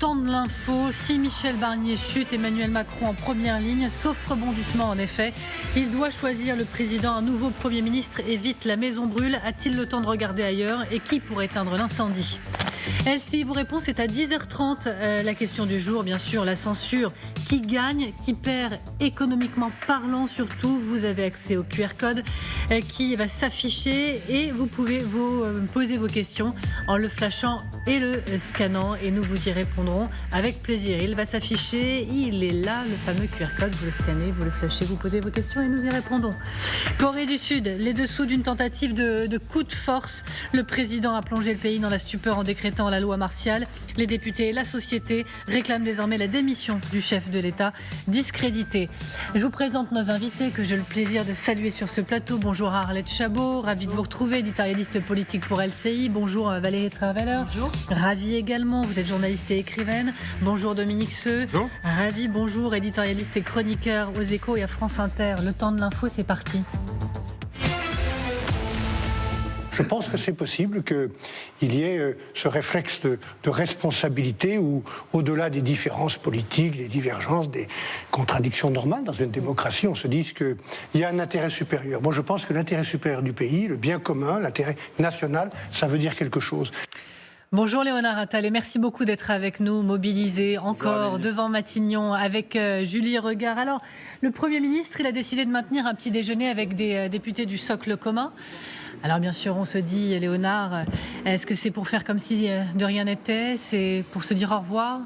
temps de l'info. Si Michel Barnier chute, Emmanuel Macron en première ligne, sauf rebondissement en effet. Il doit choisir le président, un nouveau Premier ministre et vite la maison brûle. A-t-il le temps de regarder ailleurs? Et qui pour éteindre l'incendie? Elsie vous répond, c'est à 10h30 la question du jour, bien sûr, la censure. Qui gagne, qui perd économiquement parlant surtout? Vous avez accès au QR code qui va s'afficher et vous pouvez vous poser vos questions en le flashant et le scannant et nous vous y répondrons avec plaisir. Il va s'afficher, il est là, le fameux QR code, vous le scannez, vous le flashez, vous posez vos questions et nous y répondons. Corée du Sud, les dessous d'une tentative de coup de force. Le président a plongé le pays dans la stupeur en décrétant la loi martiale. Les députés et la société réclament désormais la démission du chef de l'État discrédité. Je vous présente nos invités que j'ai le plaisir de saluer sur ce plateau. Bonjour Arlette Chabot, ravie de vous retrouver, éditorialiste politique pour LCI. Bonjour Valérie Trierweiler. Bonjour. Ravie également, vous êtes journaliste et écrivaine. Bonjour Dominique Seux. Bonjour. Ravie, bonjour, éditorialiste et chroniqueur aux Échos et à France Inter. Le temps de l'info, c'est parti. Je pense que c'est possible qu'il y ait ce réflexe de responsabilité où, au-delà des différences politiques, des divergences, des contradictions normales dans une démocratie, on se dise qu'il y a un intérêt supérieur. Moi, je pense que l'intérêt supérieur du pays, le bien commun, l'intérêt national, ça veut dire quelque chose. Bonjour Léonard Attal et merci beaucoup d'être avec nous, mobilisé encore devant Matignon avec Julie Regard. Alors, le Premier ministre, il a décidé de maintenir un petit déjeuner avec des députés du socle commun. Alors bien sûr, on se dit, Léonard, est-ce que c'est pour faire comme si de rien n'était? C'est pour se dire au revoir?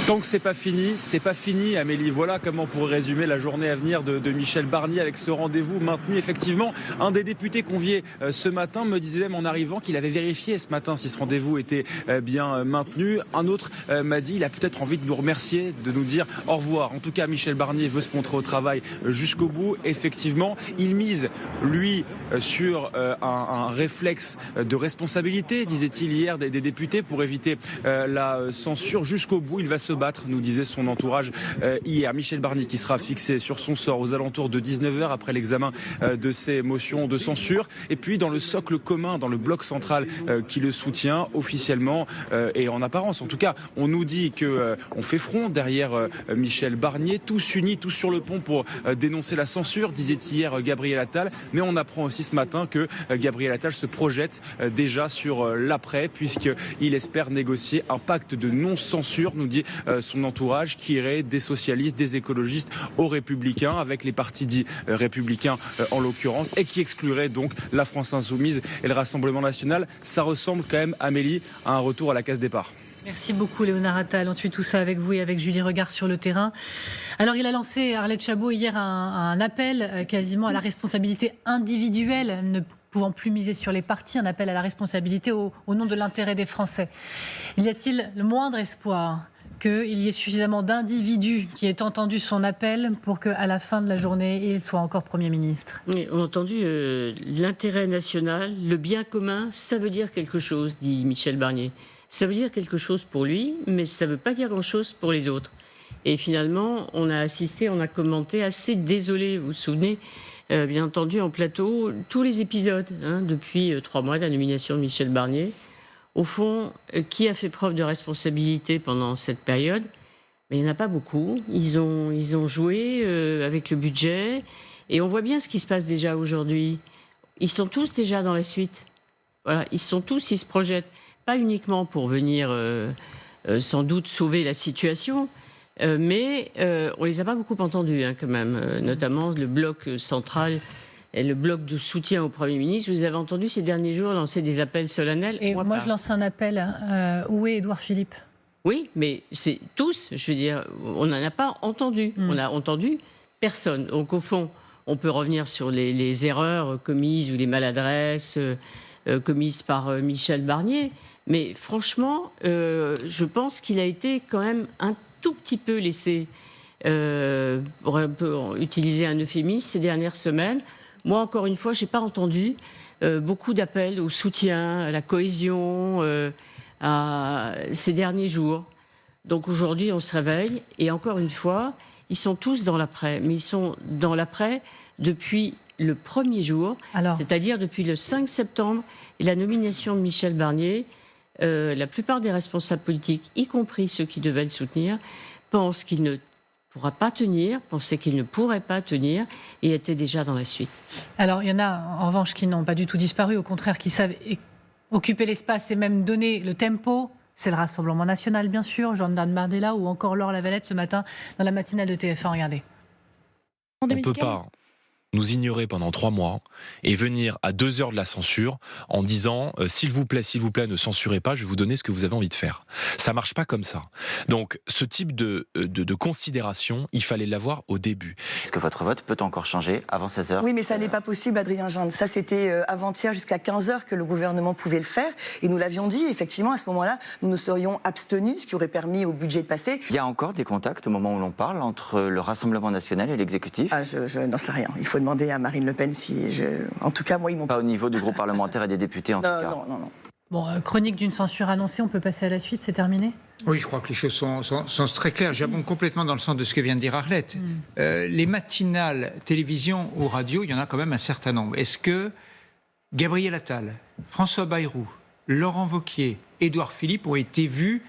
Tant que c'est pas fini, Amélie. Voilà comment on pourrait résumer la journée à venir de Michel Barnier avec ce rendez-vous maintenu. Effectivement, un des députés conviés ce matin me disait même en arrivant qu'il avait vérifié ce matin si ce rendez-vous était bien maintenu. Un autre m'a dit il a peut-être envie de nous remercier, de nous dire au revoir. En tout cas, Michel Barnier veut se montrer au travail jusqu'au bout. Effectivement, il mise, lui, sur un réflexe de responsabilité, disait-il hier, des députés pour éviter la censure jusqu'au bout. Il va se battre, nous disait son entourage hier. Michel Barnier qui sera fixé sur son sort aux alentours de 19h après l'examen de ces motions de censure. Et puis dans le socle commun, dans le bloc central qui le soutient officiellement et en apparence. En tout cas, on nous dit qu'on fait front derrière Michel Barnier, tous unis, tous sur le pont pour dénoncer la censure, disait hier Gabriel Attal. Mais on apprend aussi ce matin que Gabriel Attal se projette déjà sur l'après puisqu'il espère négocier un pacte de non-censure, nous dit son entourage, qui irait des socialistes, des écologistes aux républicains, avec les partis dits républicains en l'occurrence, et qui exclurait donc la France Insoumise et le Rassemblement National. Ça ressemble quand même, Amélie, à un retour à la case départ. Merci beaucoup Léonard Attal. On suit tout ça avec vous et avec Julie Regard sur le terrain. Alors il a lancé, Arlette Chabot, hier un appel quasiment à la responsabilité individuelle, ne pouvant plus miser sur les partis, un appel à la responsabilité au nom de l'intérêt des Français. Y a-t-il le moindre espoir qu'il y ait suffisamment d'individus qui aient entendu son appel pour qu'à la fin de la journée, il soit encore Premier ministre? Oui, on a entendu l'intérêt national, le bien commun, ça veut dire quelque chose, dit Michel Barnier. Ça veut dire quelque chose pour lui, mais ça ne veut pas dire grand-chose pour les autres. Et finalement, on a commenté, assez désolé, vous vous souvenez, bien entendu, en plateau, tous les épisodes, depuis 3 mois de la nomination de Michel Barnier. Au fond, qui a fait preuve de responsabilité pendant cette période? Mais il n'y en a pas beaucoup. Ils ont joué avec le budget. Et on voit bien ce qui se passe déjà aujourd'hui. Ils sont tous déjà dans la suite. Voilà, ils se projettent. Pas uniquement pour venir sans doute sauver la situation, mais on les a pas beaucoup entendus quand même, notamment le bloc central et le bloc de soutien au Premier ministre. Vous avez entendu ces derniers jours lancer des appels solennels. Et moi je lance un appel. Où est Édouard Philippe? Oui, mais c'est tous, je veux dire, on n'en a pas entendu. On n'a entendu personne. Donc au fond, on peut revenir sur les erreurs commises ou les maladresses commises par Michel Barnier. Mais franchement, je pense qu'il a été quand même un tout petit peu laissé, pour un peu utiliser un euphémisme, ces dernières semaines. Moi, encore une fois, je n'ai pas entendu beaucoup d'appels au soutien, à la cohésion ces derniers jours. Donc aujourd'hui, on se réveille et encore une fois, ils sont tous dans l'après. Mais ils sont dans l'après depuis le premier jour, c'est-à-dire depuis le 5 septembre et la nomination de Michel Barnier. la plupart des responsables politiques, y compris ceux qui devaient le soutenir, pensent qu'il ne pourra pas tenir, pensaient qu'il ne pourrait pas tenir et étaient déjà dans la suite. Alors, il y en a en revanche qui n'ont pas du tout disparu, au contraire, qui savent occuper l'espace et même donner le tempo. C'est le Rassemblement national, bien sûr, Jordan Bardella ou encore Laure Lavalette ce matin dans la matinale de TF1. Regardez. On ne peut pas nous ignorer pendant 3 mois et venir à 2 heures de la censure en disant s'il vous plaît, ne censurez pas, je vais vous donner ce que vous avez envie de faire. Ça marche pas comme ça. Donc ce type de considération, il fallait l'avoir au début. Est-ce que votre vote peut encore changer avant 16h? Oui, mais ça n'est pas possible, Adrien Gendre. Ça, c'était avant-hier jusqu'à 15h que le gouvernement pouvait le faire. Et nous l'avions dit, effectivement, à ce moment-là, nous nous serions abstenus, ce qui aurait permis au budget de passer. Il y a encore des contacts au moment où l'on parle entre le Rassemblement national et l'exécutif? Je n'en sais rien. Il faut demander à Marine Le Pen si En tout cas, moi, ils m'ont pas au niveau du groupe parlementaire et des députés, en tout cas. Non. Bon, chronique d'une censure annoncée, on peut passer à la suite, c'est terminé ? Oui, je crois que les choses sont très claires. J'abonde complètement dans le sens de ce que vient de dire Arlette. Les matinales télévision ou radio, il y en a quand même un certain nombre. Est-ce que Gabriel Attal, François Bayrou, Laurent Wauquiez, Édouard Philippe ont été vus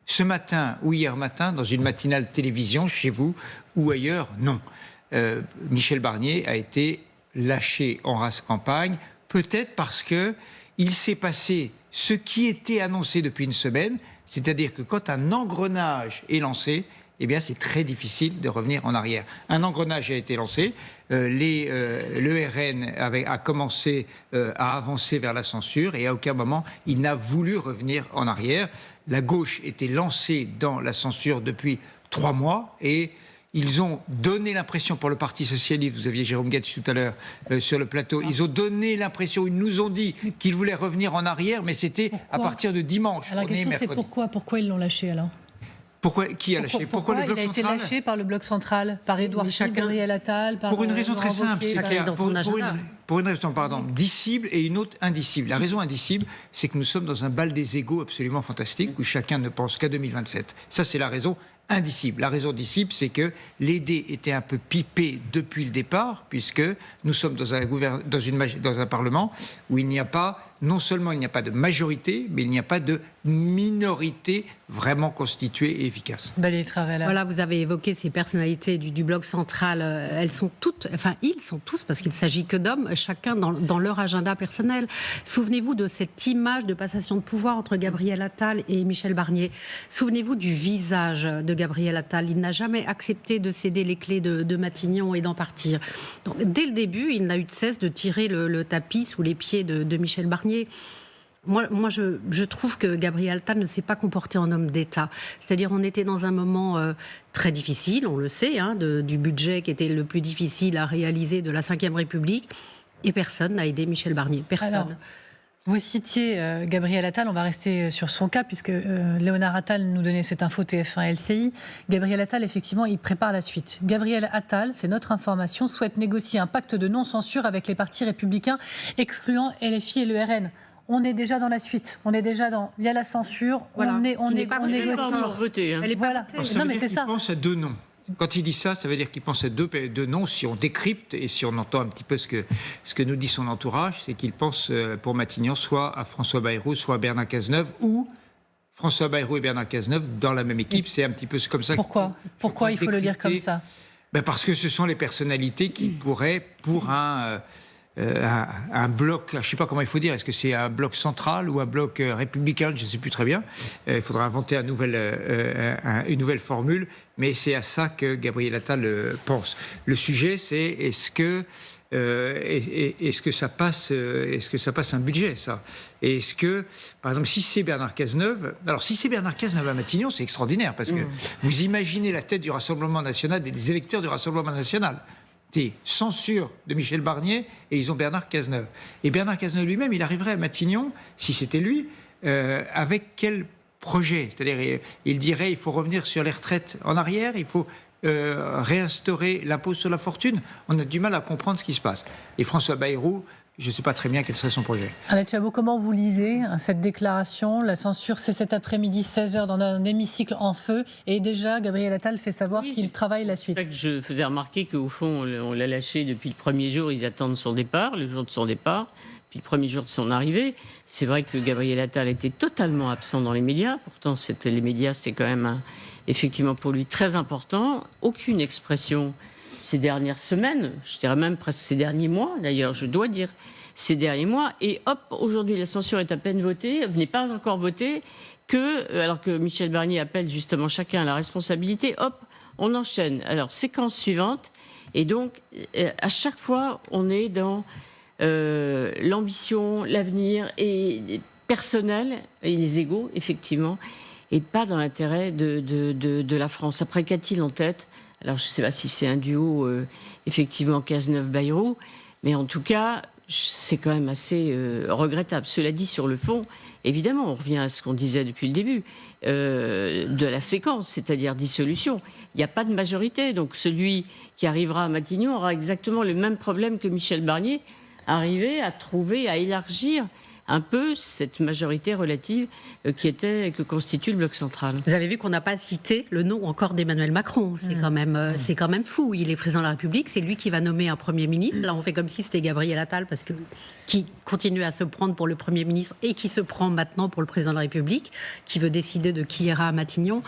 ce matin ou hier matin dans une matinale télévision chez vous ou ailleurs? Non. Michel Barnier a été lâché en race campagne, peut-être parce que il s'est passé ce qui était annoncé depuis une semaine, c'est-à-dire que quand un engrenage est lancé, eh bien c'est très difficile de revenir en arrière. Un engrenage a été lancé, le RN a commencé à avancer vers la censure et à aucun moment il n'a voulu revenir en arrière. La gauche était lancée dans la censure depuis 3 mois et ils ont donné l'impression, pour le Parti Socialiste, vous aviez Jérôme Guedj tout à l'heure sur le plateau, ils ont donné l'impression, ils nous ont dit qu'ils voulaient revenir en arrière, mais c'était à partir de dimanche. Alors, la question, c'est pourquoi ils l'ont lâché alors ? Qui a lâché? Pourquoi le Bloc Central ? Il a été lâché par le Bloc Central, par Édouard Philippe, Gabriel Attal, par pour une raison très simple, c'est qu'il y a pour une raison disciple et une autre indicible. La raison indicible, c'est que nous sommes dans un bal des égaux absolument fantastique où chacun ne pense qu'à 2027. Ça, c'est la raison indicible. La raison disciple, c'est que les dés étaient un peu pipés depuis le départ, puisque nous sommes dans un Parlement où il n'y a pas, non seulement il n'y a pas de majorité, mais il n'y a pas de minorité vraiment constituée et efficace. Voilà, vous avez évoqué ces personnalités du Bloc central. Elles sont toutes, ils sont tous, parce qu'il ne s'agit que d'hommes, chacun dans leur agenda personnel. Souvenez-vous de cette image de passation de pouvoir entre Gabriel Attal et Michel Barnier. Souvenez-vous du visage de Gabriel Attal. Il n'a jamais accepté de céder les clés de Matignon et d'en partir. Donc, dès le début, il n'a eu de cesse de tirer le tapis sous les pieds de Michel Barnier. Moi, je trouve que Gabriel Attal ne s'est pas comporté en homme d'État. C'est-à-dire, on était dans un moment très difficile, on le sait, du budget qui était le plus difficile à réaliser de la Ve République, et personne n'a aidé Michel Barnier. Personne. Alors, vous citiez Gabriel Attal, on va rester sur son cas, puisque Léonard Attal nous donnait cette info TF1 LCI. Gabriel Attal, effectivement, il prépare la suite. Gabriel Attal, c'est notre information, souhaite négocier un pacte de non-censure avec les partis républicains, excluant LFI et le RN. On est déjà dans la suite. On est déjà dans. Il y a la censure. Voilà. On négocie. Elle est pas votée. Non, mais c'est ça. Il pense à 2 noms. Quand il dit ça, ça veut dire qu'il pense à deux noms. Si on décrypte et si on entend un petit peu ce que nous dit son entourage, c'est qu'il pense pour Matignon soit à François Bayrou, soit à Bernard Cazeneuve, ou François Bayrou et Bernard Cazeneuve dans la même équipe. C'est un petit peu comme ça. Pourquoi il faut le dire comme ça ? Parce que ce sont les personnalités qui pourraient, pour un bloc, je ne sais pas comment il faut dire, est-ce que c'est un bloc central ou un bloc républicain, je ne sais plus très bien. Il faudra inventer une nouvelle formule, mais c'est à ça que Gabriel Attal pense. Le sujet, c'est est-ce que ça passe un budget, ça? Et est-ce que, par exemple, si c'est Bernard Cazeneuve, alors si c'est Bernard Cazeneuve à Matignon, c'est extraordinaire, parce que vous imaginez la tête du Rassemblement national et des électeurs du Rassemblement national. Censure de Michel Barnier et ils ont Bernard Cazeneuve. Et Bernard Cazeneuve lui-même, il arriverait à Matignon, si c'était lui, avec quel projet? C'est-à-dire, il dirait il faut revenir sur les retraites en arrière, il faut réinstaurer l'impôt sur la fortune. On a du mal à comprendre ce qui se passe. Et François Bayrou, je ne sais pas très bien quel serait son projet. Arlette Chabot, comment vous lisez cette déclaration? La censure, c'est cet après-midi, 16h, dans un hémicycle en feu. Et déjà, Gabriel Attal fait savoir qu'il travaille la suite. C'est ça que je faisais remarquer qu'au fond, on l'a lâché depuis le premier jour. Ils attendent son départ, le jour de son départ. depuis le premier jour de son arrivée. C'est vrai que Gabriel Attal était totalement absent dans les médias. Pourtant, les médias, c'était quand même effectivement pour lui très important. Aucune expression ces dernières semaines, je dirais même presque ces derniers mois, d'ailleurs, je dois dire ces derniers mois. Et hop, aujourd'hui, la censure est à peine votée, n'est pas encore votée, alors que Michel Barnier appelle justement chacun à la responsabilité, hop, on enchaîne. Alors, séquence suivante. Et donc, à chaque fois, on est dans l'ambition, l'avenir et personnel, et les égos, effectivement, et pas dans l'intérêt de la France. Après, qu'a-t-il en tête ? Alors, je ne sais pas si c'est un duo, effectivement, Cazeneuve-Bayrou, mais en tout cas, c'est quand même assez regrettable. Cela dit, sur le fond, évidemment, on revient à ce qu'on disait depuis le début de la séquence, c'est-à-dire dissolution. Il n'y a pas de majorité, donc celui qui arrivera à Matignon aura exactement le même problème que Michel Barnier, arriver à trouver, à élargir un peu cette majorité relative que constitue le bloc central. Vous avez vu qu'on n'a pas cité le nom encore d'Emmanuel Macron. C'est quand même fou. Il est président de la République, c'est lui qui va nommer un Premier ministre. Là, on fait comme si c'était Gabriel Attal, parce que qui continue à se prendre pour le Premier ministre et qui se prend maintenant pour le président de la République, qui veut décider de qui ira à Matignon.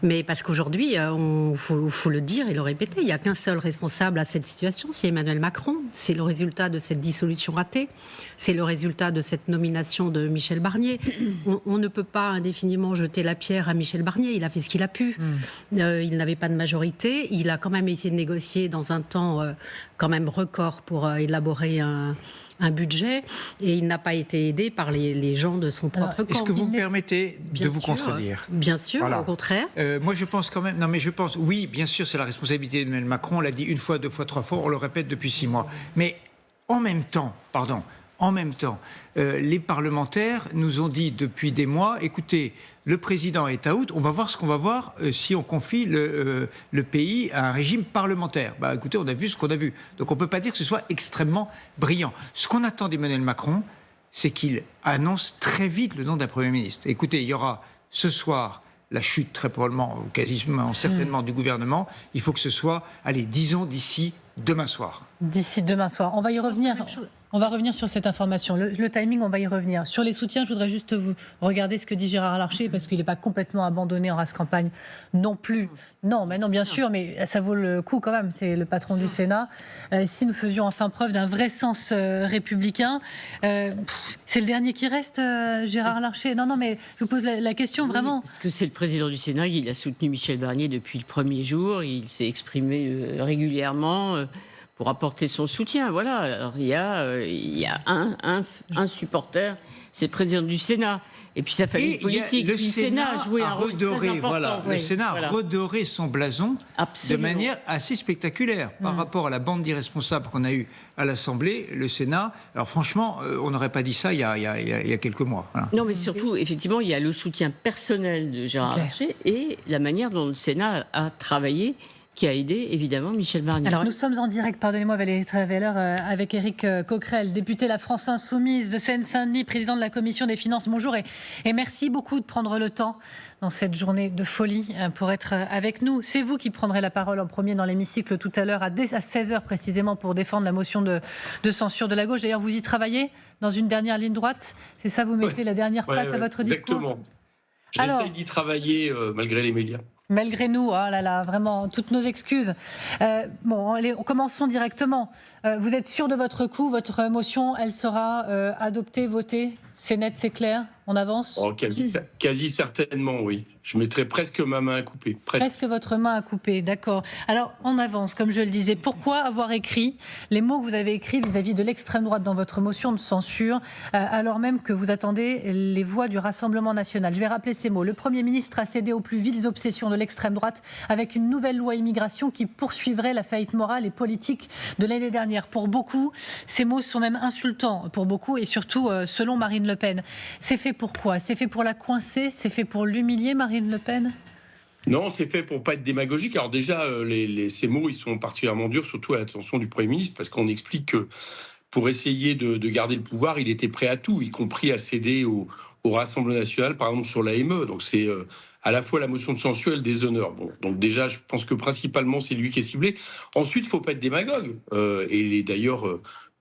Mais parce qu'aujourd'hui, il faut le dire et le répéter, il n'y a qu'un seul responsable à cette situation, c'est Emmanuel Macron. C'est le résultat de cette dissolution ratée. C'est le résultat de cette nomination de Michel Barnier. On ne peut pas indéfiniment jeter la pierre à Michel Barnier. Il a fait ce qu'il a pu. Il n'avait pas de majorité. Il a quand même essayé de négocier dans un temps quand même record pour élaborer un budget, et il n'a pas été aidé par les gens de son propre camp. Est-ce que vous me permettez de vous contredire ? Bien sûr, voilà. Au contraire. Moi, je pense quand même... Non, mais je pense... Oui, bien sûr, c'est la responsabilité d'Emmanuel Macron. On l'a dit une fois, deux fois, trois fois. On le répète depuis 6 mois. Mais en même temps, les parlementaires nous ont dit depuis des mois, écoutez, le président est out, on va voir ce qu'on va voir si on confie le pays à un régime parlementaire. Bah, écoutez, on a vu ce qu'on a vu. Donc on ne peut pas dire que ce soit extrêmement brillant. Ce qu'on attend d'Emmanuel Macron, c'est qu'il annonce très vite le nom d'un Premier ministre. Écoutez, il y aura ce soir la chute très probablement, ou quasiment certainement du gouvernement. Il faut que ce soit, allez, disons d'ici demain soir. D'ici demain soir. On va y revenir. On va revenir sur cette information. Le timing, on va y revenir. Sur les soutiens, je voudrais juste vous regarder ce que dit Gérard Larcher, parce qu'il n'est pas complètement abandonné en race campagne non plus. Non, mais non, bien sûr, mais ça vaut le coup quand même. C'est le patron du Sénat. Si nous faisions enfin preuve d'un vrai sens républicain, c'est le dernier qui reste, Gérard Larcher. Non, mais je vous pose la question vraiment. Parce que c'est le président du Sénat, il a soutenu Michel Barnier depuis le premier jour, il s'est exprimé régulièrement pour apporter son soutien. Voilà. Alors, il y a un supporter, c'est le président du Sénat. Et puis sa famille politique. Le Sénat a joué un rôle très important. Voilà. Le Sénat a redoré son blason de manière assez spectaculaire. Par rapport à la bande d'irresponsables qu'on a eue à l'Assemblée, le Sénat... Alors franchement, on n'aurait pas dit ça il y a quelques mois. Voilà. Non, mais surtout, effectivement, il y a le soutien personnel de Gérard Larcher et la manière dont le Sénat a travaillé, qui a aidé, évidemment, Michel Barnier. Alors, nous sommes en direct, pardonnez-moi Valérie Trierweiler, avec Éric Coquerel, député La France Insoumise de Seine-Saint-Denis, président de la Commission des Finances. Bonjour et merci beaucoup de prendre le temps dans cette journée de folie pour être avec nous. C'est vous qui prendrez la parole en premier dans l'hémicycle tout à l'heure, à 16h précisément, pour défendre la motion de censure de la gauche. D'ailleurs, vous y travaillez dans une dernière ligne droite. C'est ça, vous mettez la dernière patte à votre discours ? Exactement. J'essaye d'y travailler malgré les médias. Malgré nous, oh là là, vraiment, toutes nos excuses. Commençons directement. Vous êtes sûr de votre coup ? Votre motion, elle sera adoptée, votée ? C'est net, c'est clair ? On avance ? Quasi certainement, oui. Je mettrai presque ma main à couper. Presque votre main à couper, d'accord. Alors, on avance, comme je le disais. Pourquoi avoir écrit les mots que vous avez écrits vis-à-vis de l'extrême droite dans votre motion de censure, alors même que vous attendez les voix du Rassemblement national ? Je vais rappeler ces mots. Le Premier ministre a cédé aux plus viles obsessions de l'extrême droite avec une nouvelle loi immigration qui poursuivrait la faillite morale et politique de l'année dernière. Pour beaucoup, ces mots sont même insultants. Pour beaucoup, et surtout selon Marine Le Pen. C'est fait pourquoi ? C'est fait pour la coincer ? C'est fait pour l'humilier, Marine Le Pen ? Non, c'est fait pour pas être démagogique. Alors déjà, ces mots, ils sont particulièrement durs, surtout à l'attention du Premier ministre, parce qu'on explique que pour essayer de garder le pouvoir, il était prêt à tout, y compris à céder au Rassemblement national, par exemple sur l'AME. Donc c'est à la fois la motion de censure et le déshonneur. Bon, donc déjà, je pense que principalement, c'est lui qui est ciblé. Ensuite, il ne faut pas être démagogue. Et d'ailleurs...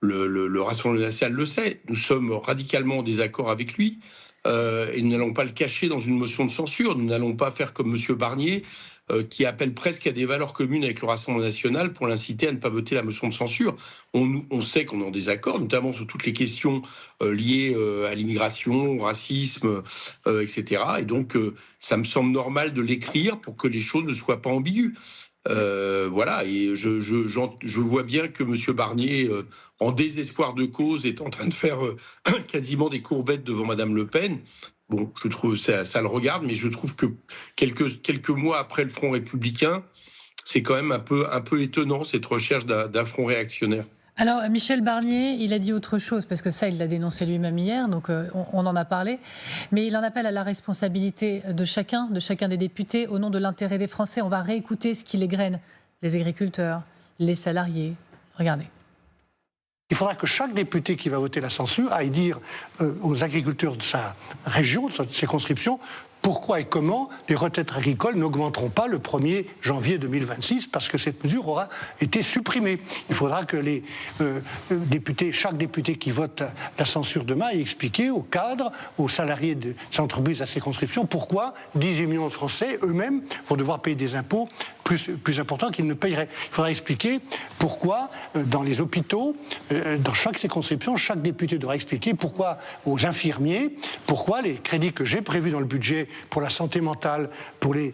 le Rassemblement national le sait. Nous sommes radicalement en désaccord avec lui. Et nous n'allons pas le cacher dans une motion de censure. Nous n'allons pas faire comme M. Barnier, qui appelle presque à des valeurs communes avec le Rassemblement national pour l'inciter à ne pas voter la motion de censure. On sait qu'on est en désaccord, notamment sur toutes les questions liées à l'immigration, au racisme, etc. Et donc, ça me semble normal de l'écrire pour que les choses ne soient pas ambiguës. Voilà, et je vois bien que M. Barnier, en désespoir de cause, est en train de faire quasiment des courbettes devant Mme Le Pen. Bon, je trouve ça le regarde, mais je trouve que quelques mois après le Front républicain, c'est quand même un peu étonnant, cette recherche d'un front réactionnaire. Alors, Michel Barnier, il a dit autre chose, parce que ça, il l'a dénoncé lui-même hier, donc on en a parlé, mais il en appelle à la responsabilité de chacun des députés, au nom de l'intérêt des Français. On va réécouter ce qui l'égrène, les agriculteurs, les salariés. Regardez. Il faudra que chaque député qui va voter la censure aille dire aux agriculteurs de sa région, de sa circonscription, pourquoi et comment les retraites agricoles n'augmenteront pas le 1er janvier 2026 parce que cette mesure aura été supprimée. Il faudra que les députés, chaque député qui vote la censure demain ait expliqué aux cadres, aux salariés de ces entreprises à circonscription pourquoi 18 millions de Français eux-mêmes vont devoir payer des impôts plus importants qu'ils ne paieraient. Il faudra expliquer pourquoi dans les hôpitaux, dans chaque circonscription, chaque député devra expliquer pourquoi aux infirmiers, pourquoi les crédits que j'ai prévus dans le budget pour la santé mentale, pour les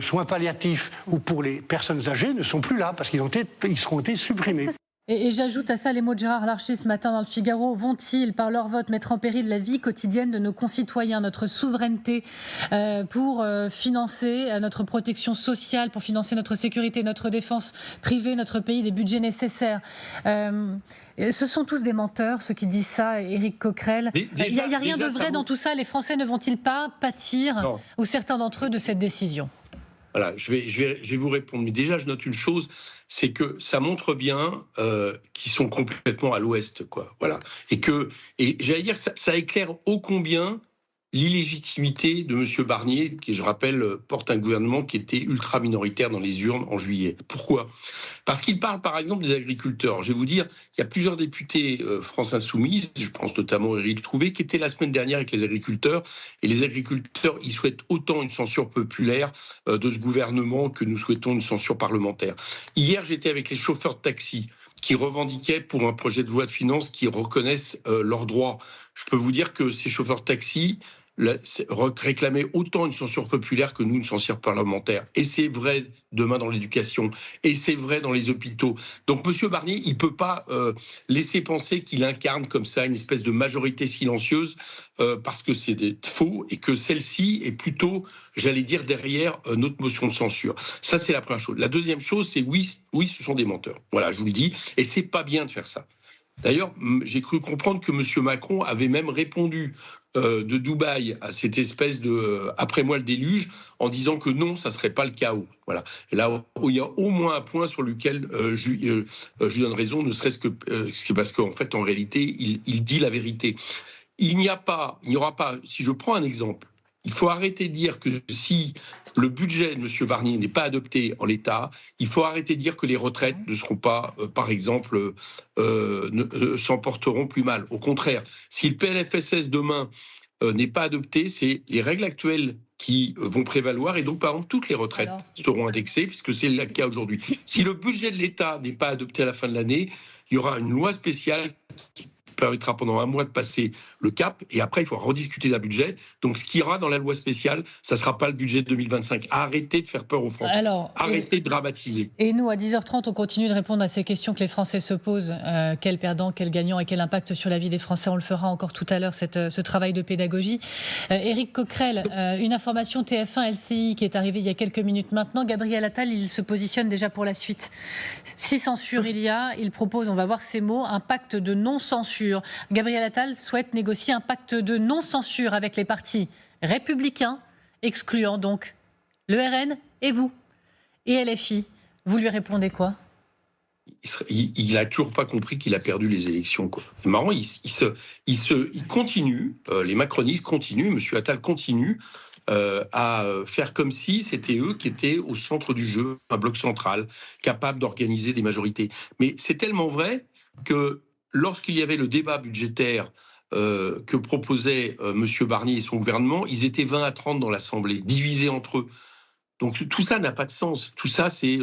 soins palliatifs ou pour les personnes âgées ne sont plus là parce qu'ils seront été supprimés. Et j'ajoute à ça les mots de Gérard Larcher ce matin dans le Figaro. Vont-ils, par leur vote, mettre en péril la vie quotidienne de nos concitoyens, notre souveraineté pour financer notre protection sociale, pour financer notre sécurité, notre défense, priver notre pays des budgets nécessaires? Ce sont tous des menteurs, ceux qui disent ça, Éric Coquerel. Il n'y a rien de vrai dans tout ça. Les Français ne vont-ils pas pâtir, ou certains d'entre eux, de cette décision? Voilà, je vais vous répondre. Mais déjà, je note une chose, c'est que ça montre bien qu'ils sont complètement à l'ouest, quoi. Voilà. Et j'allais dire, ça éclaire ô combien l'illégitimité de M. Barnier, qui, je rappelle, porte un gouvernement qui était ultra minoritaire dans les urnes en juillet. Pourquoi ? Parce qu'il parle, par exemple, des agriculteurs. Je vais vous dire, il y a plusieurs députés France Insoumise, je pense notamment à Éric Trouvé, qui étaient la semaine dernière avec les agriculteurs. Et les agriculteurs, ils souhaitent autant une censure populaire de ce gouvernement que nous souhaitons une censure parlementaire. Hier, j'étais avec les chauffeurs de taxi qui revendiquaient pour un projet de loi de finances qui reconnaissent leurs droits. Je peux vous dire que ces chauffeurs de taxi réclamaient autant une censure populaire que nous une censure parlementaire. Et c'est vrai demain dans l'éducation, et c'est vrai dans les hôpitaux. Donc M. Barnier, il ne peut pas laisser penser qu'il incarne comme ça une espèce de majorité silencieuse parce que c'est faux et que celle-ci est plutôt, j'allais dire, derrière notre motion de censure. Ça, c'est la première chose. La deuxième chose, c'est oui, ce sont des menteurs. Voilà, je vous le dis, et c'est pas bien de faire ça. D'ailleurs, j'ai cru comprendre que M. Macron avait même répondu de Dubaï à cette espèce de « après moi le déluge » en disant que non, ça ne serait pas le chaos. Voilà. Et là, il y a au moins un point sur lequel je lui donne raison, ne serait-ce que parce qu'en fait, en réalité, il dit la vérité. Il n'y aura pas, si je prends un exemple, il faut arrêter de dire que si le budget de M. Barnier n'est pas adopté en l'état, il faut arrêter de dire que les retraites ne seront pas, par exemple, s'en porteront plus mal. Au contraire, si le PLFSS demain n'est pas adopté, c'est les règles actuelles qui vont prévaloir et donc, par exemple, toutes les retraites seront indexées puisque c'est le cas aujourd'hui. Si le budget de l'État n'est pas adopté à la fin de l'année, il y aura une loi spéciale qui permettra pendant un mois de passer le cap et après il faudra rediscuter d'un budget. Donc ce qui ira dans la loi spéciale, ça ne sera pas le budget de 2025. Arrêtez de faire peur aux Français. Arrêtez de dramatiser. Et nous, à 10h30, on continue de répondre à ces questions que les Français se posent. Quel perdant, quel gagnant et quel impact sur la vie des Français? On le fera encore tout à l'heure, ce travail de pédagogie. Éric Coquerel, une information TF1 LCI qui est arrivée il y a quelques minutes maintenant. Gabriel Attal, il se positionne déjà pour la suite. Si censure il y a, il propose, on va voir ces mots, un pacte de non-censure. Gabriel Attal souhaite négocier un pacte de non-censure avec les partis républicains, excluant donc le RN et vous. Et LFI, vous lui répondez quoi? Il n'a toujours pas compris qu'il a perdu les élections, quoi. C'est marrant, il continue, les macronistes continuent, M. Attal continue à faire comme si c'était eux qui étaient au centre du jeu, un bloc central, capable d'organiser des majorités. Mais c'est tellement vrai que lorsqu'il y avait le débat budgétaire que proposait M. Barnier et son gouvernement, ils étaient 20 à 30 dans l'Assemblée, divisés entre eux. Donc tout ça n'a pas de sens. Tout ça, c'est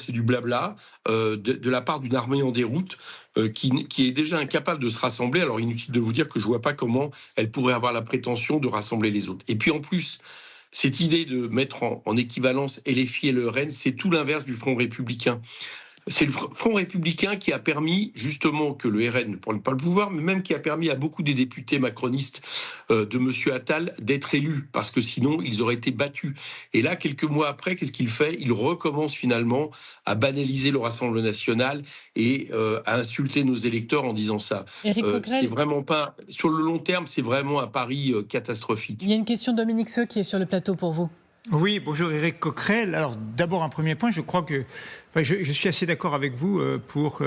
du blabla de la part d'une armée en déroute qui est déjà incapable de se rassembler. Alors inutile de vous dire que je ne vois pas comment elle pourrait avoir la prétention de rassembler les autres. Et puis en plus, cette idée de mettre en équivalence LFI et le RN, c'est tout l'inverse du Front républicain. C'est le Front républicain qui a permis justement que le RN ne prenne pas le pouvoir, mais même qui a permis à beaucoup des députés macronistes de M. Attal d'être élus, parce que sinon ils auraient été battus. Et là, quelques mois après, qu'est-ce qu'il fait ? Il recommence finalement à banaliser le Rassemblement national et à insulter nos électeurs en disant ça. C'est vraiment pas, sur le long terme, c'est vraiment un pari catastrophique. Il y a une question de Dominique Seux qui est sur le plateau pour vous. Oui, bonjour Éric Coquerel. Alors d'abord un premier point, je crois que je suis assez d'accord avec vous pour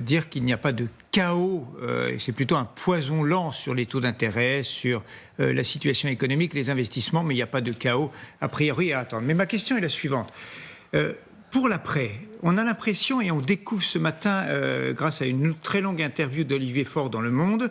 dire qu'il n'y a pas de chaos, et c'est plutôt un poison lent sur les taux d'intérêt, sur la situation économique, les investissements, mais il n'y a pas de chaos a priori à attendre. Mais ma question est la suivante. Pour l'après, on a l'impression, et on découvre ce matin, grâce à une très longue interview d'Olivier Faure dans Le Monde,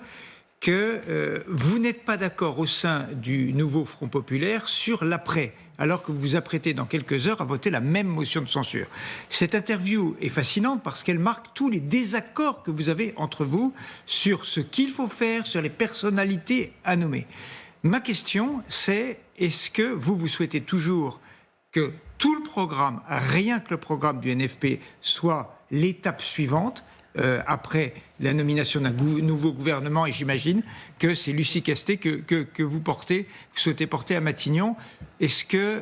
que vous n'êtes pas d'accord au sein du nouveau Front populaire sur l'après, alors que vous vous apprêtez dans quelques heures à voter la même motion de censure. Cette interview est fascinante parce qu'elle marque tous les désaccords que vous avez entre vous sur ce qu'il faut faire, sur les personnalités à nommer. Ma question, c'est est-ce que vous souhaitez toujours que tout le programme, rien que le programme du NFP, soit l'étape suivante après la nomination d'un nouveau gouvernement, et j'imagine que c'est Lucie Castet que vous souhaitez porter à Matignon. Est-ce que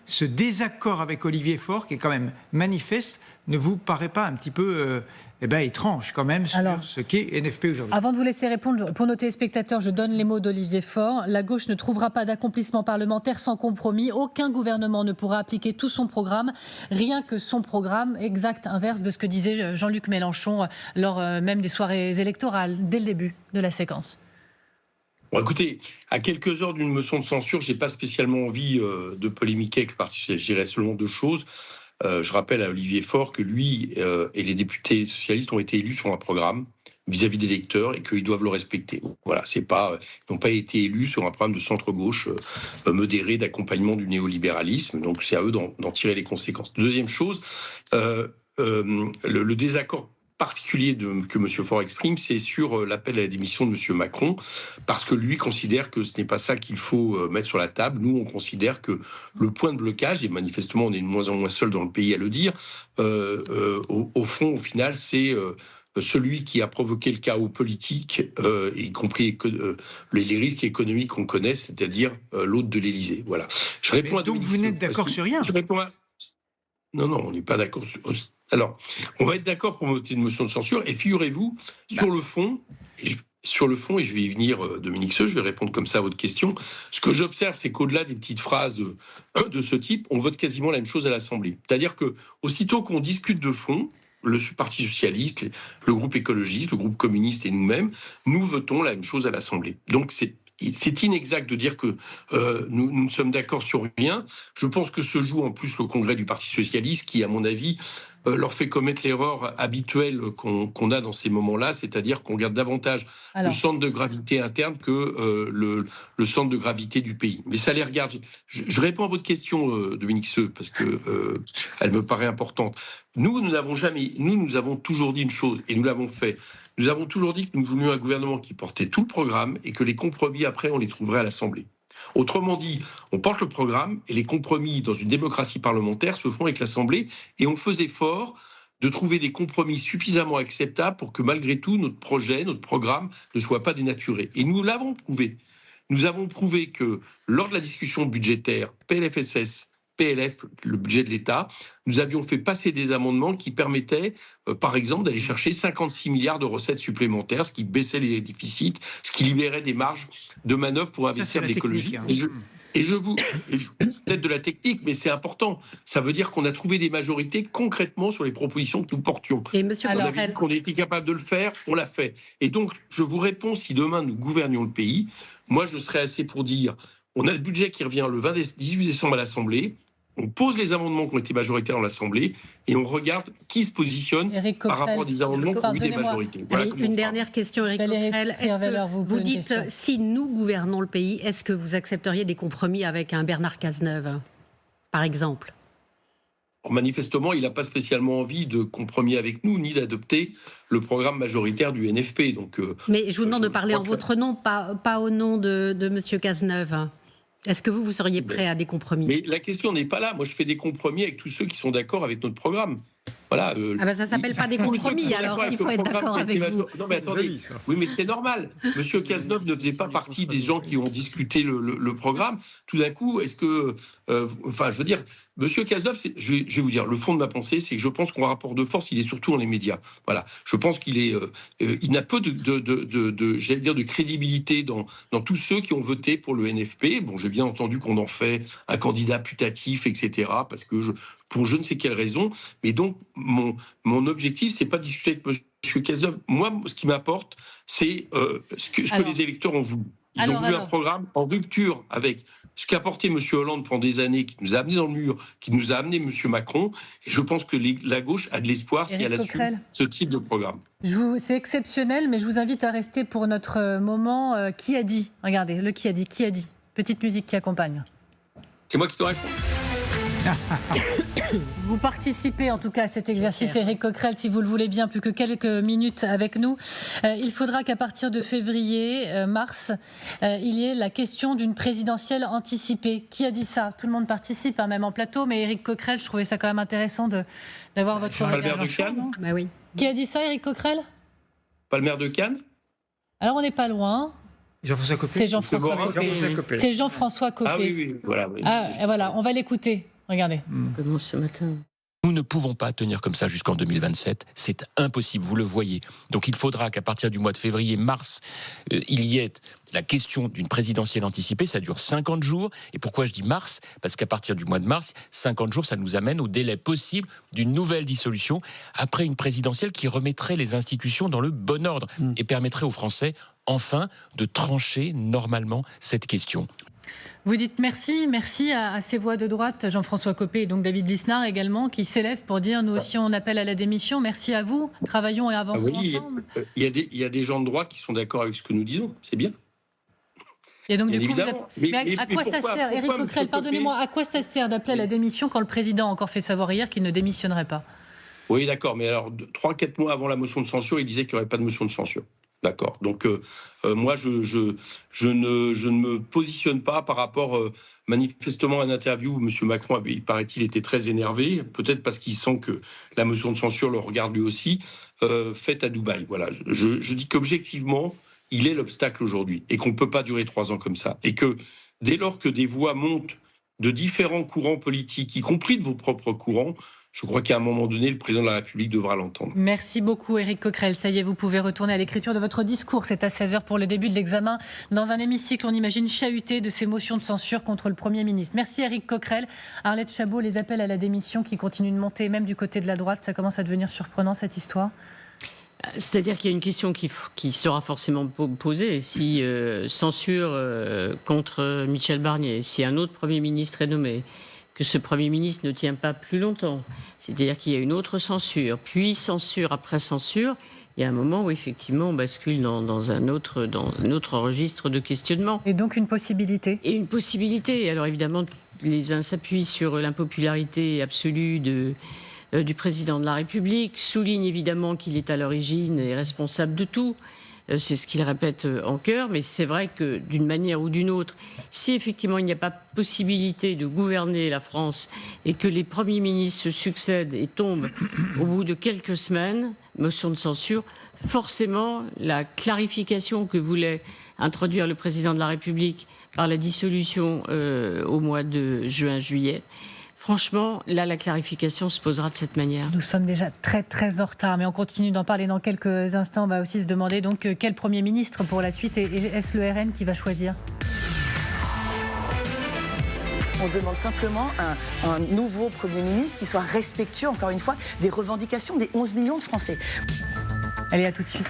ce désaccord avec Olivier Faure, qui est quand même manifeste, ne vous paraît pas un petit peu étrange quand même sur ce qu'est NFP aujourd'hui? Avant de vous laisser répondre, pour nos téléspectateurs, je donne les mots d'Olivier Faure. La gauche ne trouvera pas d'accomplissement parlementaire sans compromis. Aucun gouvernement ne pourra appliquer tout son programme, rien que son programme, exact inverse de ce que disait Jean-Luc Mélenchon lors même des soirées électorales, dès le début de la séquence. Bon, écoutez, à quelques heures d'une motion de censure, je n'ai pas spécialement envie de polémiquer avec le Parti socialiste. Je dirais seulement deux choses. Je rappelle à Olivier Faure que lui et les députés socialistes ont été élus sur un programme vis-à-vis des électeurs et qu'ils doivent le respecter. Voilà, ils n'ont pas été élus sur un programme de centre-gauche modéré d'accompagnement du néolibéralisme. Donc c'est à eux d'en tirer les conséquences. Deuxième chose, le désaccord particulier que M. Faure exprime, c'est sur l'appel à la démission de M. Macron, parce que lui considère que ce n'est pas ça qu'il faut mettre sur la table. Nous, on considère que le point de blocage, et manifestement on est de moins en moins seul dans le pays à le dire, au fond, au final, c'est celui qui a provoqué le chaos politique, y compris les risques économiques qu'on connaît, c'est-à-dire l'hôte de l'Élysée. Voilà. Je réponds donc vous n'êtes d'accord sur rien? Non, on n'est pas d'accord sur... Alors, on va être d'accord pour voter une motion de censure, et figurez-vous, sur le fond, et je vais y venir, Dominique Seux, je vais répondre comme ça à votre question, ce que j'observe, c'est qu'au-delà des petites phrases de ce type, on vote quasiment la même chose à l'Assemblée. C'est-à-dire que aussitôt qu'on discute de fond, le Parti socialiste, le groupe écologiste, le groupe communiste et nous-mêmes, nous votons la même chose à l'Assemblée. Donc c'est inexact de dire que nous sommes d'accord sur rien. Je pense que se joue en plus le congrès du Parti socialiste qui, à mon avis, leur fait commettre l'erreur habituelle qu'on a dans ces moments-là, c'est-à-dire qu'on regarde davantage le centre de gravité interne que le centre de gravité du pays. Mais ça les regarde. Je réponds à votre question, Dominique Seux, parce que elle me paraît importante. Nous avons toujours dit une chose, et nous l'avons fait. Nous avons toujours dit que nous voulions un gouvernement qui portait tout le programme et que les compromis, après, on les trouverait à l'Assemblée. Autrement dit, on porte le programme et les compromis dans une démocratie parlementaire se font avec l'Assemblée, et on faisait effort de trouver des compromis suffisamment acceptables pour que malgré tout notre projet, notre programme ne soit pas dénaturé. Et nous l'avons prouvé. Nous avons prouvé que lors de la discussion budgétaire PLFSS, PLF, le budget de l'État, nous avions fait passer des amendements qui permettaient, par exemple, d'aller chercher 56 milliards de recettes supplémentaires, ce qui baissait les déficits, ce qui libérait des marges de manœuvre pour investir dans l'écologie. Et je vous peut-être de la technique, mais c'est important. Ça veut dire qu'on a trouvé des majorités concrètement sur les propositions que nous portions. Et monsieur on avait dit qu'on était capable de le faire, on l'a fait. Et donc, je vous réponds, si demain nous gouvernions le pays, moi je serais assez pour dire, on a le budget qui revient le 18 décembre à l'Assemblée, on pose les amendements qui ont été majoritaires dans l'Assemblée et on regarde qui se positionne par rapport à des amendements qui ont eu des majorités. Voilà. Une dernière question, Éric Coquerel. Vous dites, si nous gouvernons le pays, est-ce que vous accepteriez des compromis avec un Bernard Cazeneuve, par exemple ? Manifestement, il n'a pas spécialement envie de compromis avec nous, ni d'adopter le programme majoritaire du NFP. Donc, mais je vous demande de parler en votre nom, pas au nom de M. Cazeneuve. Est-ce que vous seriez prêt à des compromis ? Mais la question n'est pas là. Moi, je fais des compromis avec tous ceux qui sont d'accord avec notre programme. Voilà, ça ne s'appelle pas des compromis, alors s'il faut être d'accord avec vous. Non, mais attendez, oui, mais c'est normal. Monsieur Cazeneuve ne faisait pas partie des gens qui ont discuté le programme. Tout d'un coup, est-ce que... je veux dire, Monsieur Cazeneuve, je vais vous dire, le fond de ma pensée, c'est que je pense qu'en rapport de force, il est surtout dans les médias. Voilà, je pense qu'il est... il n'a peu de crédibilité dans tous ceux qui ont voté pour le NFP. Bon, j'ai bien entendu qu'on en fait un candidat putatif, etc., parce que pour je ne sais quelle raison, mais donc mon objectif, c'est pas de discuter avec M. Cazeneuve. Moi, ce qui m'apporte, c'est ce que les électeurs ont voulu. Ils ont voulu un programme en rupture avec ce qu'a porté M. Hollande pendant des années, qui nous a amené dans le mur, qui nous a amené M. Macron. Et je pense que la gauche a de l'espoir si elle assume ce type de programme. C'est exceptionnel, mais je vous invite à rester pour notre moment. Qui a dit ? Regardez, le qui a dit. Petite musique qui accompagne. C'est moi qui dois répondre. Vous participez en tout cas à cet exercice, Éric Coquerel, si vous le voulez bien, plus que quelques minutes avec nous. Il faudra qu'à partir de février, mars, il y ait la question d'une présidentielle anticipée. Qui a dit ça ? Tout le monde participe, même en plateau, mais Éric Coquerel, je trouvais ça quand même intéressant d'avoir votre regard. Pas le maire de Cannes ? Bah oui. Qui a dit ça, Éric Coquerel ? Pas le maire de Cannes ? Alors on n'est pas loin. Jean-François Copé. C'est Jean-François Copé. C'est Jean-François Copé. Ah oui, voilà. Oui. Voilà, on va l'écouter. Regardez. Comment ce matin ? Nous ne pouvons pas tenir comme ça jusqu'en 2027. C'est impossible, vous le voyez. Donc il faudra qu'à partir du mois de février, mars, il y ait la question d'une présidentielle anticipée. Ça dure 50 jours. Et pourquoi je dis mars ? Parce qu'à partir du mois de mars, 50 jours, ça nous amène au délai possible d'une nouvelle dissolution après une présidentielle qui remettrait les institutions dans le bon ordre et permettrait aux Français, enfin, de trancher normalement cette question. Vous dites merci à ces voix de droite, Jean-François Copé et donc David Lisnard également, qui s'élèvent pour dire nous aussi on appelle à la démission. Merci à vous, travaillons et avançons ensemble. Il y a des gens de droite qui sont d'accord avec ce que nous disons, c'est bien. Et donc, du coup, à quoi ça sert, Éric Coquerel, pardonnez-moi, à quoi ça sert d'appeler à la démission quand le président a encore fait savoir hier qu'il ne démissionnerait pas ? Oui, d'accord, mais alors 3-4 mois avant la motion de censure, il disait qu'il n'y aurait pas de motion de censure. D'accord. Donc, moi, je ne me positionne pas par rapport, manifestement, à une interview où M. Macron, il paraît-il, était très énervé, peut-être parce qu'il sent que la motion de censure le regarde lui aussi, faite à Dubaï. Voilà. Je dis qu'objectivement, il est l'obstacle aujourd'hui et qu'on ne peut pas durer 3 ans comme ça. Et que dès lors que des voix montent de différents courants politiques, y compris de vos propres courants, je crois qu'à un moment donné, le président de la République devra l'entendre. Merci beaucoup, Éric Coquerel. Ça y est, vous pouvez retourner à l'écriture de votre discours. C'est à 16h pour le début de l'examen. Dans un hémicycle, on imagine chahuté de ces motions de censure contre le Premier ministre. Merci, Éric Coquerel. Arlette Chabot, les appels à la démission qui continuent de monter, même du côté de la droite, ça commence à devenir surprenant, cette histoire ? C'est-à-dire qu'il y a une question qui sera forcément posée. Si censure contre Michel Barnier, si un autre Premier ministre est nommé, que ce Premier ministre ne tient pas plus longtemps. C'est-à-dire qu'il y a une autre censure, puis censure après censure. Il y a un moment où, effectivement, on bascule dans un autre registre de questionnement. Et donc une possibilité ? Et une possibilité. Alors évidemment, les uns s'appuient sur l'impopularité absolue du président de la République, soulignent évidemment qu'il est à l'origine et responsable de tout. C'est ce qu'il répète en chœur, mais c'est vrai que d'une manière ou d'une autre, si effectivement il n'y a pas possibilité de gouverner la France et que les premiers ministres se succèdent et tombent au bout de quelques semaines, motion de censure, forcément la clarification que voulait introduire le président de la République par la dissolution au mois de juin-juillet, franchement, là, la clarification se posera de cette manière. Nous sommes déjà très, très en retard, mais on continue d'en parler dans quelques instants. On va aussi se demander donc quel Premier ministre pour la suite et est-ce le RN qui va choisir ? On demande simplement un nouveau Premier ministre qui soit respectueux, encore une fois, des revendications des 11 millions de Français. Allez, à tout de suite.